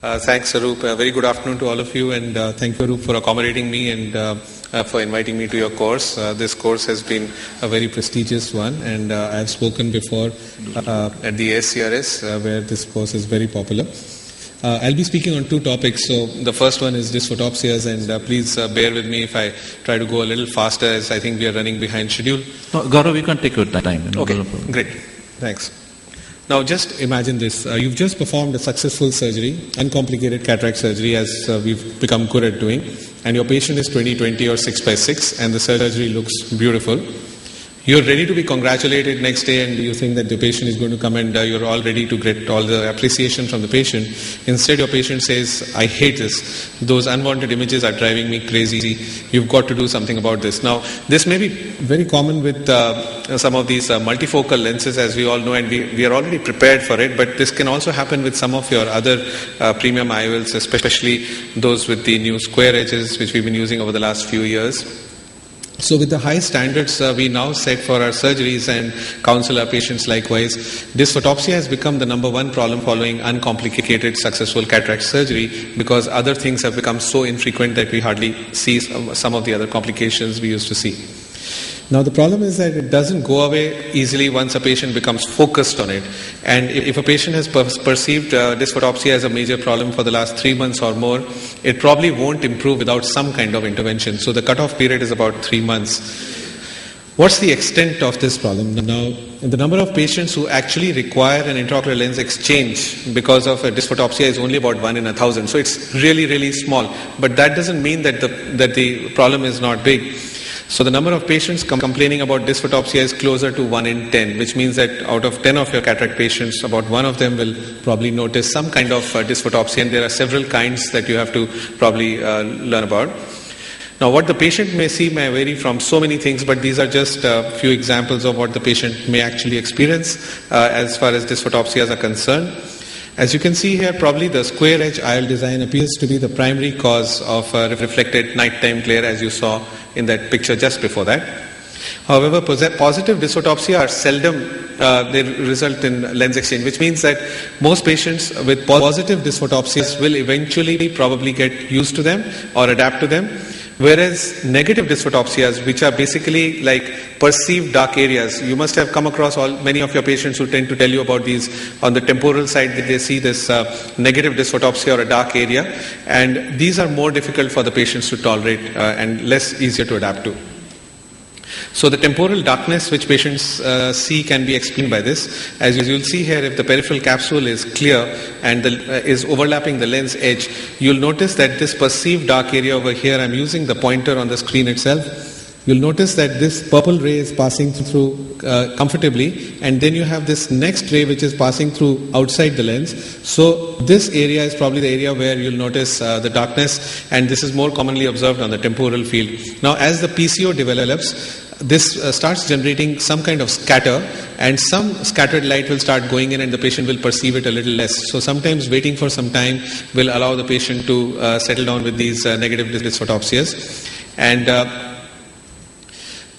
Thanks, Arup. Very good afternoon to all of you, and thank you, Arup, for accommodating me and for inviting me to your course. This course has been a very prestigious one, and I have spoken before at the ASCRS, where this course is very popular. I'll be speaking on two topics. So the first one is dysphotopsias, and please bear with me if I try to go a little faster, as I think we are running behind schedule. No, Gaurav, you can take your time. Okay, great. Thanks. Now just imagine this. You've just performed a successful surgery, uncomplicated cataract surgery, as we've become good at doing, and your patient is 20/20 or 6/6, and the surgery looks beautiful. You're ready to be congratulated next day, and you think that the patient is going to come, and you're all ready to get all the appreciation from the patient. Instead, your patient says, "I hate this. Those unwanted images are driving me crazy. You've got to do something about this." Now, this may be very common with some of these multifocal lenses, as we all know, and we are already prepared for it, but this can also happen with some of your other premium IOLs, especially those with the new square edges, which we've been using over the last few years. So with the high standards we now set for our surgeries and counsel our patients likewise, dysphotopsia has become the number one problem following uncomplicated successful cataract surgery, because other things have become so infrequent that we hardly see some of the other complications we used to see. Now the problem is that it doesn't go away easily once a patient becomes focused on it. And if a patient has perceived dysphotopsia as a major problem for the last 3 months or more, it probably won't improve without some kind of intervention. So the cutoff period is about 3 months. What's the extent of this problem? Now, the number of patients who actually require an intraocular lens exchange because of a dysphotopsia is only about 1 in 1,000. So it's really, really small. But that doesn't mean that the problem is not big. So the number of patients complaining about dysphotopsia is closer to 1 in 10, which means that out of 10 of your cataract patients, about 1 of them will probably notice some kind of dysphotopsia, and there are several kinds that you have to probably learn about. Now, what the patient may see may vary from so many things, but these are just a few examples of what the patient may actually experience as far as dysphotopsias are concerned. As you can see here, probably the square edge IOL design appears to be the primary cause of reflected nighttime glare, as you saw in that picture just before that. However, positive dysphotopsia are seldom, they result in lens exchange, which means that most patients with positive dysphotopsias will eventually probably get used to them or adapt to them. Whereas negative dysphotopsias, which are basically like perceived dark areas, you must have come across many of your patients who tend to tell you about these on the temporal side, that they see this negative dysphotopsia or a dark area, and these are more difficult for the patients to tolerate and less easier to adapt to. So the temporal darkness which patients see can be explained by this. As you'll see here, if the peripheral capsule is clear and is overlapping the lens edge, you'll notice that this perceived dark area over here, I'm using the pointer on the screen itself, you'll notice that this purple ray is passing through comfortably, and then you have this next ray which is passing through outside the lens. So this area is probably the area where you'll notice the darkness, and this is more commonly observed on the temporal field. Now, as the PCO develops, this starts generating some kind of scatter, and some scattered light will start going in, and the patient will perceive it a little less. So sometimes waiting for some time will allow the patient to settle down with these negative dysphotopsias. And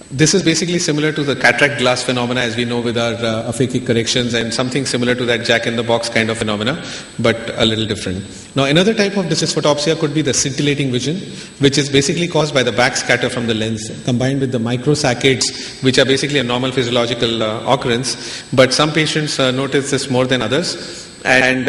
this is basically similar to the cataract glass phenomena, as we know with our aphakic corrections, and something similar to that jack-in-the-box kind of phenomena, but a little different. Now, another type of dysphotopsia could be the scintillating vision, which is basically caused by the back scatter from the lens, combined with the microsaccades, which are basically a normal physiological occurrence. But some patients notice this more than others. And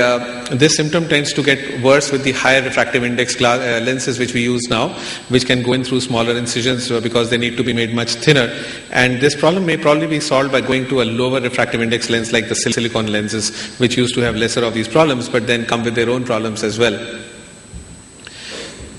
this symptom tends to get worse with the higher refractive index lenses which we use now, which can go in through smaller incisions because they need to be made much thinner. And this problem may probably be solved by going to a lower refractive index lens like the silicone lenses, which used to have lesser of these problems, but then come with their own problems as well.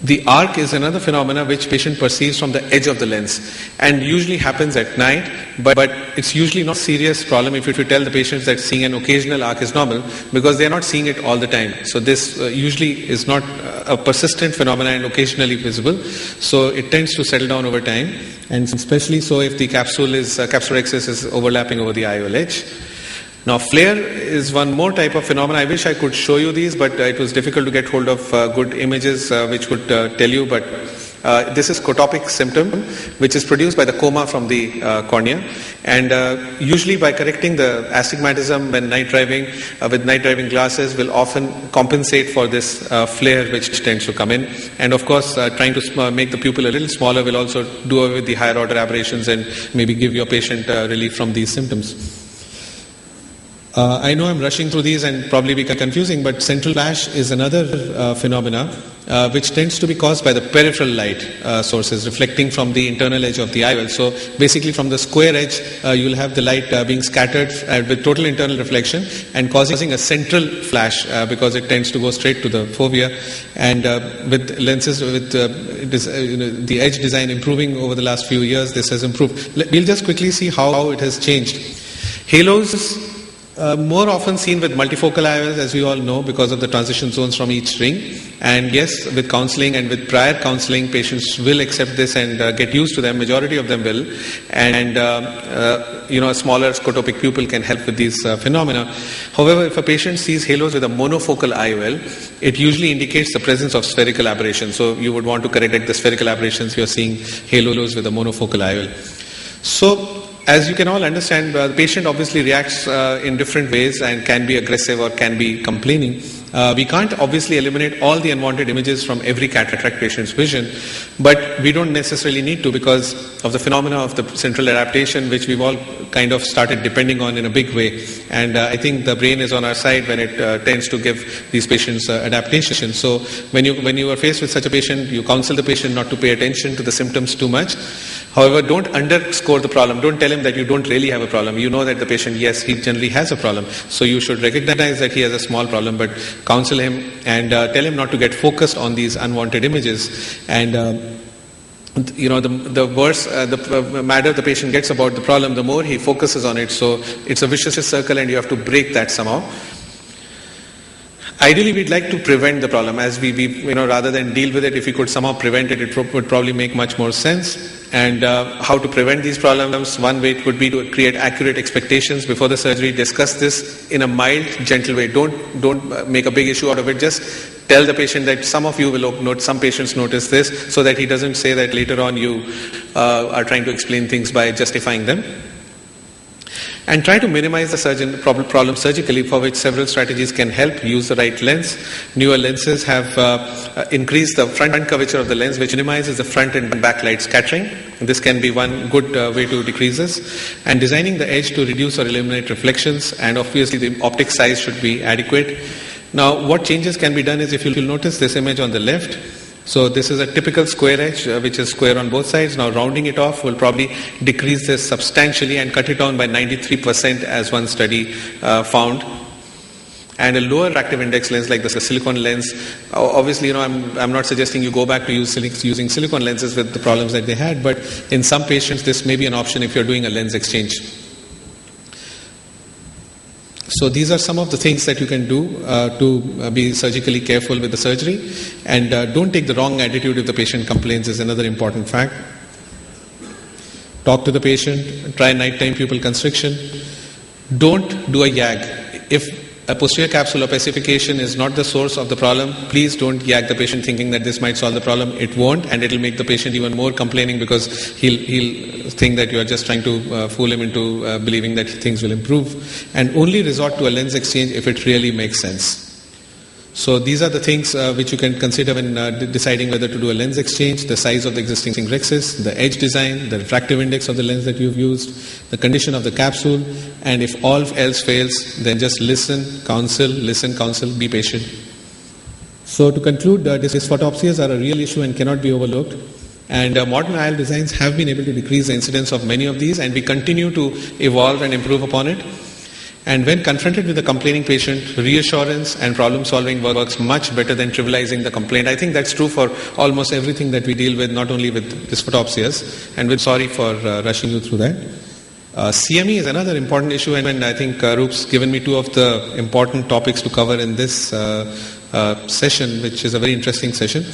The arc is another phenomena which patient perceives from the edge of the lens, and usually happens at night, but it's usually not a serious problem if you tell the patients that seeing an occasional arc is normal, because they are not seeing it all the time. So this usually is not a persistent phenomena and occasionally visible, so it tends to settle down over time, and especially so if the capsule excess is overlapping over the IOL edge. Now, flare is one more type of phenomena. I wish I could show you these, but it was difficult to get hold of good images which would tell you, but This is cotopic symptom, which is produced by the coma from the cornea. And usually by correcting the astigmatism when night driving, with night driving glasses will often compensate for this flare which tends to come in. And of course, trying to make the pupil a little smaller will also do away with the higher order aberrations and maybe give your patient relief from these symptoms. I know I'm rushing through these and probably be confusing, but central flash is another phenomena which tends to be caused by the peripheral light sources reflecting from the internal edge of the eye well. So basically from the square edge, you'll have the light being scattered with total internal reflection and causing a central flash because it tends to go straight to the fovea. And with lenses, with the edge design improving over the last few years, this has improved. We'll just quickly see how it has changed. Halos, more often seen with multifocal IOLs, as we all know, because of the transition zones from each ring. And yes, with counseling and with prior counseling, patients will accept this and get used to them. Majority of them will. And, a smaller scotopic pupil can help with these phenomena. However, if a patient sees halos with a monofocal IOL, it usually indicates the presence of spherical aberration. So you would want to correct the spherical aberrations. You're seeing halos with a monofocal IOL. So, as you can all understand, the patient obviously reacts in different ways and can be aggressive or can be complaining. We can't obviously eliminate all the unwanted images from every cataract patient's vision, but we don't necessarily need to because of the phenomena of the central adaptation, which we've all kind of started depending on in a big way. And I think the brain is on our side when it tends to give these patients adaptation. So when you are faced with such a patient, you counsel the patient not to pay attention to the symptoms too much. However, don't underscore the problem. Don't tell him that you don't really have a problem. You know that the patient, yes, he generally has a problem. So you should recognize that he has a small problem, but counsel him and tell him not to get focused on these unwanted images. And the worse the madder the patient gets about the problem, the more he focuses on it. So it's a vicious circle, and you have to break that somehow. Ideally, we'd like to prevent the problem, as we rather than deal with it. If we could somehow prevent it, it would probably make much more sense. And how to prevent these problems? One way would be to create accurate expectations before the surgery. Discuss this in a mild, gentle way. Don't make a big issue out of it. Just tell the patient that some of you will note, some patients notice this, so that he doesn't say that later on you are trying to explain things by justifying them. And try to minimize the problem surgically, for which several strategies can help. Use the right lens. Newer lenses have increased the front curvature of the lens, which minimizes the front and back light scattering. This can be one good way to decrease this. And designing the edge to reduce or eliminate reflections. And obviously the optic size should be adequate. Now, what changes can be done is, if you'll notice this image on the left, so this is a typical square edge, which is square on both sides. Now rounding it off will probably decrease this substantially and cut it down by 93%, as one study found. And a lower refractive index lens like the silicone lens, obviously, I'm not suggesting you go back to using silicone lenses with the problems that they had, but in some patients this may be an option if you're doing a lens exchange. So these are some of the things that you can do to be surgically careful with the surgery. And don't take the wrong attitude if the patient complains is another important fact. Talk to the patient, try nighttime pupil constriction. Don't do a YAG. If a posterior capsule opacification is not the source of the problem, please don't YAG the patient thinking that this might solve the problem. It won't, and it will make the patient even more complaining, because he'll think that you are just trying to fool him into believing that things will improve. And only resort to a lens exchange if it really makes sense. So these are the things which you can consider when deciding whether to do a lens exchange: the size of the existing rhexis, the edge design, the refractive index of the lens that you've used, the condition of the capsule, and if all else fails, then just listen, counsel, be patient. So to conclude, dysphotopsias are a real issue and cannot be overlooked. And modern IOL designs have been able to decrease the incidence of many of these, and we continue to evolve and improve upon it. And when confronted with a complaining patient, reassurance and problem solving works much better than trivializing the complaint. I think that's true for almost everything that we deal with, not only with dysphotopsias. And we're sorry for rushing you through that. CME is another important issue, and I think Roop's given me two of the important topics to cover in this session, which is a very interesting session.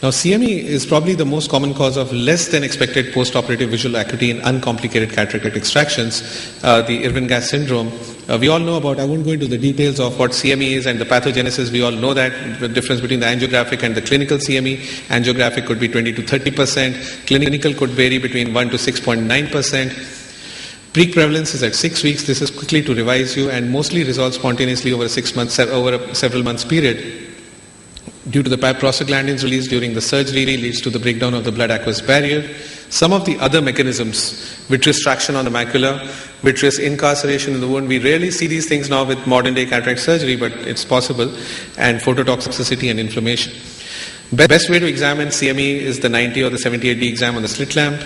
Now, CME is probably the most common cause of less than expected post-operative visual acuity in uncomplicated cataract extractions, the Irwin-Gass syndrome. We all know about, I won't go into the details of what CME is and the pathogenesis. We all know that the difference between the angiographic and the clinical CME. Angiographic could be 20 to 30%. Clinical could vary between 1 to 6.9%. Peak prevalence is at 6 weeks. This is quickly to revise you and mostly resolves spontaneously over a several months period. Due to the prostaglandins released during the surgery, leads to the breakdown of the blood-aqueous barrier. Some of the other mechanisms, vitreous traction on the macula, vitreous incarceration in the wound, we rarely see these things now with modern-day cataract surgery, but it's possible, and phototoxicity and inflammation. Best way to examine CME is the 90 or the 78D exam on the slit lamp,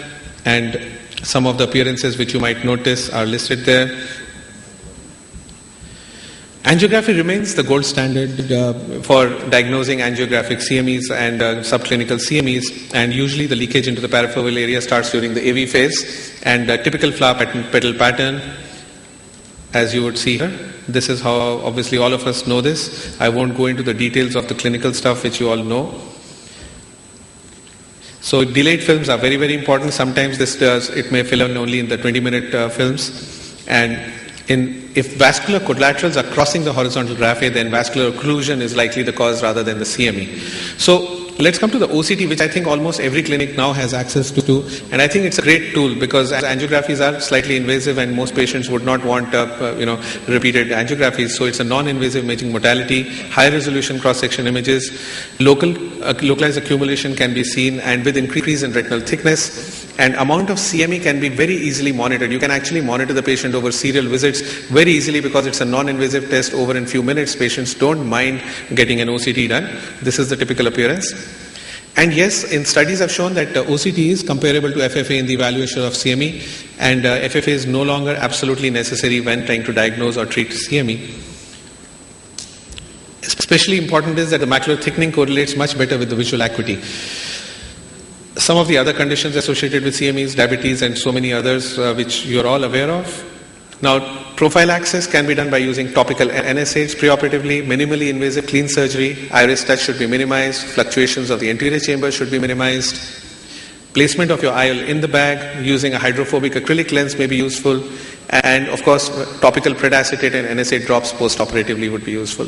and some of the appearances which you might notice are listed there. Angiography remains the gold standard for diagnosing angiographic CMEs and subclinical CMEs, and usually the leakage into the parafoveal area starts during the AV phase, and typical flower petal pattern, as you would see here. This is how, obviously all of us know this. I won't go into the details of the clinical stuff which you all know. So delayed films are very, very important. Sometimes it may fill in only in the 20-minute films, and if vascular collaterals are crossing the horizontal raphe, then vascular occlusion is likely the cause rather than the CME. So let's come to the OCT, which I think almost every clinic now has access to, and I think it's a great tool because angiographies are slightly invasive and most patients would not want repeated angiographies. So it's a non-invasive imaging modality, high resolution cross-section images, localized accumulation can be seen, and with increase in retinal thickness, and amount of CME can be very easily monitored. You can actually monitor the patient over serial visits very easily because it's a non-invasive test over in few minutes. Patients don't mind getting an OCT done. This is the typical appearance. And yes, in studies have shown that OCT is comparable to FFA in the evaluation of CME, and FFA is no longer absolutely necessary when trying to diagnose or treat CME. Especially important is that the macular thickening correlates much better with the visual acuity. Some of the other conditions associated with CMEs, diabetes and so many others which you're all aware of. Now, prophylaxis can be done by using topical NSAIDs preoperatively, minimally invasive clean surgery, iris touch should be minimized, fluctuations of the anterior chamber should be minimized, placement of your IOL in the bag, using a hydrophobic acrylic lens may be useful, and of course topical predacetate and NSAID drops post-operatively would be useful.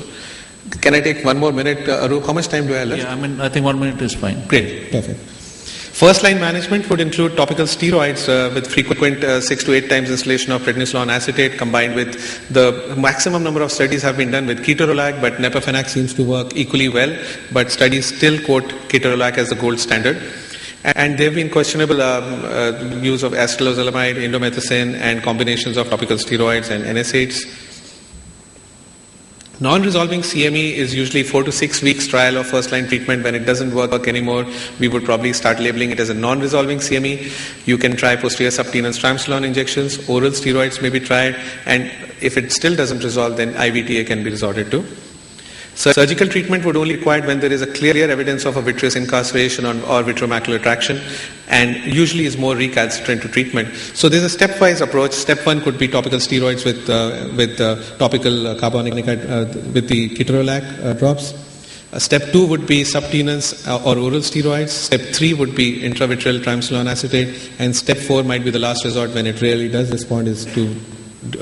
Can I take one more minute, Arup? How much time do I have left? Yeah, I think 1 minute is fine. Great, perfect. First line management would include topical steroids with frequent 6 to 8 times instillation of prednisolone acetate, combined with the maximum number of studies have been done with ketorolac, but nepafenac seems to work equally well, but studies still quote ketorolac as the gold standard. And there have been questionable use of acetazolamide, indomethacin, and combinations of topical steroids and NSAIDs. Non-resolving CME is usually 4 to 6 weeks trial of first-line treatment. When it doesn't work anymore, we would probably start labeling it as a non-resolving CME. You can try posterior subtenon triamcinolone injections, oral steroids may be tried, and if it still doesn't resolve, then IVTA can be resorted to. Surgical treatment would only be required when there is a clear evidence of a vitreous incarceration or vitreomacular traction, and usually is more recalcitrant to treatment. So there's a stepwise approach. Step 1 could be topical steroids with topical carbonic with the ketorolac drops. Step 2 would be subtenons or oral steroids. Step 3 would be intravitreal triamcinolone acetate, and step 4 might be the last resort when it really does respond is to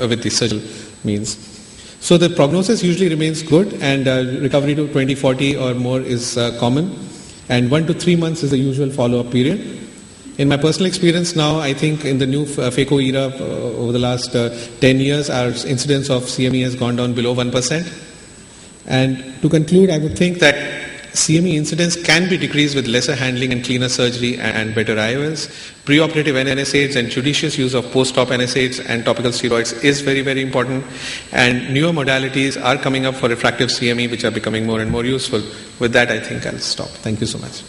with the surgical means. So the prognosis usually remains good, and recovery to 20/40 or more is common, and 1 to 3 months is the usual follow-up period. In my personal experience now, I think in the new phaco era over the last 10 years, our incidence of CME has gone down below 1%. And to conclude, I would think that CME incidence can be decreased with lesser handling and cleaner surgery and better IOLs. Preoperative NSAIDs and judicious use of post-op NSAIDs and topical steroids is very, very important. And newer modalities are coming up for refractive CME, which are becoming more and more useful. With that, I think I'll stop. Thank you so much.